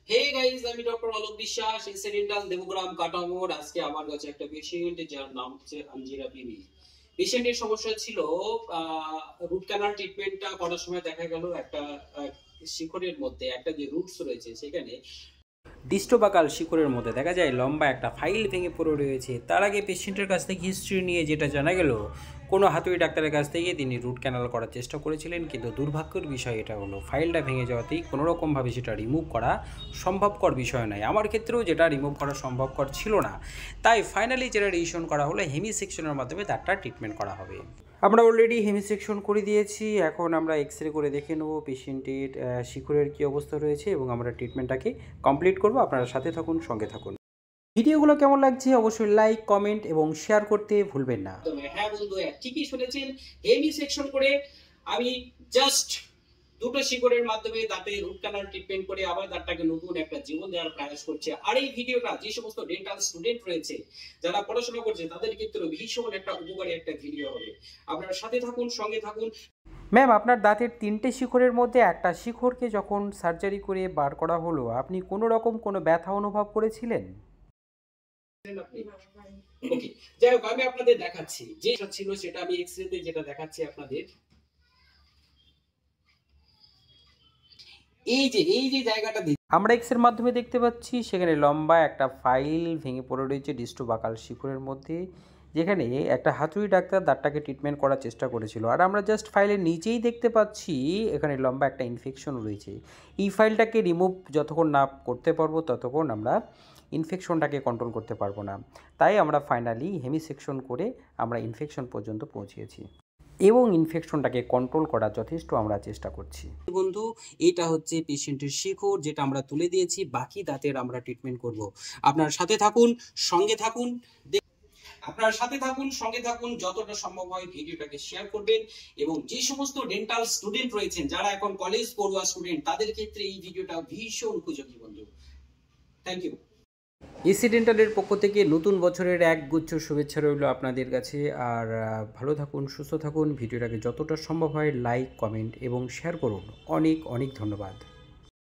Hey guys, আমি doctor Alok বিশ্বাস, incidental Debagram কাটামোর। আজকে আমার কাছে একটা পেশেন্ট যার নাম হচ্ছে আঞ্জিরা বিবি। পেশেন্টের সমস্যা ছিল রুট ক্যানাল ট্রিটমেন্টটা করার সময় দেখা গেল একটা শিকড়ের মধ্যে একটা যে রুটস রয়েছে সেখানে ডিস্টোবাকাল শিকড়ের মধ্যে দেখা যায় লম্বা একটা ফাইল ভেঙে পড়ে রয়েছে। তার আগে পেশেন্টের কাছ থেকে হিস্ট্রি নিয়ে যেটা জানা গেল, কোনো হাতুড়ি ডাক্তারের কাছ থেকে তিনি রুট ক্যানাল করার চেষ্টা করেছিলেন, কিন্তু দুর্ভাগ্যের বিষয় এটা হলো ফাইলটা ভেঙে যাওয়াতেই কোনোরকমভাবে সেটা রিমুভ করা সম্ভবকর বিষয় নয়। আমার ক্ষেত্রেও যেটা রিমুভ করা সম্ভবকর ছিল না, তাই ফাইনালি যেটা ডিসিশন করা হলো হেমি সেকশনের মাধ্যমে তারটা ট্রিটমেন্ট করা হবে। আমরা অলরেডি হেমি সেকশন করে দিয়েছি। এখন আমরা এক্স-রে করে দেখে নেব পেশেন্টের শিকড়ের কী অবস্থা রয়েছে এবং আমরা ট্রিটমেন্টটাকে কমপ্লিট করব। আপনারা সাথে থাকুন, সঙ্গে থাকুন। ভিডিওগুলো কেমন লাগছে অবশ্যই লাইক, কমেন্ট এবং শেয়ার করতে ভুলবেন না। হ্যাঁ বন্ধু, ঠিকই শুনেছেন, হেমি সেকশন করে আমি জাস্ট দুটো শিকড়ের মাধ্যমে দাঁতে রুট ক্যানাল ট্রিটমেন্ট করে আবার দাঁতটাকে নতুন একটা জীবন দেওয়ার প্রয়াস করছে। আর এই ভিডিওটা যে সমস্ত ডেন্টাল স্টুডেন্ট রয়েছে যারা পড়াশোনা করছে তাদের ক্ষেত্রে ভীষণ একটা উপকারী একটা ভিডিও হবে। আপনারা সাথে থাকুন, সঙ্গে থাকুন। ম্যাম, আপনার দাঁতের 3টে শিকড়ের মধ্যে একটা শিকড়কে যখন সার্জারি করে বার করা হলো, আপনি কোনো রকম কোনো ব্যথা অনুভব করেছিলেন? ওকে, যাই হোক, আমি আপনাদের দেখাচ্ছি যেটা ছিল সেটা আমি এক্স-রেতে যেটা দেখাচ্ছি আপনাদের। এই যে জায়গাটা আমরা এক্স এর মাধ্যমে দেখতে পাচ্ছি, সেখানে লম্বা একটা ফাইল ভেঙে পড়ে রয়েছে ডিস্টোবাকাল শিকড়ের মধ্যে, যেখানে একটা হাতুড়ি ডাক্তার দাঁতটাকে ট্রিটমেন্ট করার চেষ্টা করেছিল। আর আমরা জাস্ট ফাইলের নিচেই দেখতে পাচ্ছি এখানে লম্বা একটা ইনফেকশন রয়েছে। এই ফাইলটাকে রিমুভ যতক্ষণ না করতে পারবো ততক্ষণ আমরা ইনফেকশনটাকে কন্ট্রোল করতে পারবো না। তাই আমরা ফাইনালি হেমি সেকশন করে আমরা ইনফেকশন পর্যন্ত পৌঁছিয়েছি এবং ইনফেকশনটাকে কন্ট্রোল করার যথেষ্ট আমরা চেষ্টা করছি। বন্ধু, এটা হচ্ছে পেশেন্টের শিকড় যেটা আমরা তুলে দিয়েছি, বাকি দাঁতের আমরা ট্রিটমেন্ট করব। আপনার সাথে থাকুন, সঙ্গে থাকুন, সঙ্গে থাকুন। যতটা সম্ভব হয় ভিডিওটাকে শেয়ার করবেন এবং যে সমস্ত ডেন্টাল স্টুডেন্ট রয়েছেন যারা এখন কলেজ পড়ুয়া স্টুডেন্ট তাদের ক্ষেত্রে এই ভিডিওটা ভীষণ উপযোগী বন্ধু। Thank you. এসি ডেন্টালের পক্ষ থেকে নতুন বছরের একগুচ্ছ শুভেচ্ছা রইল আপনাদের কাছে। আর ভালো থাকুন, সুস্থ থাকুন। ভিডিওটাকে যতটা সম্ভব হয় লাইক, কমেন্ট এবং শেয়ার করুন। অনেক অনেক ধন্যবাদ।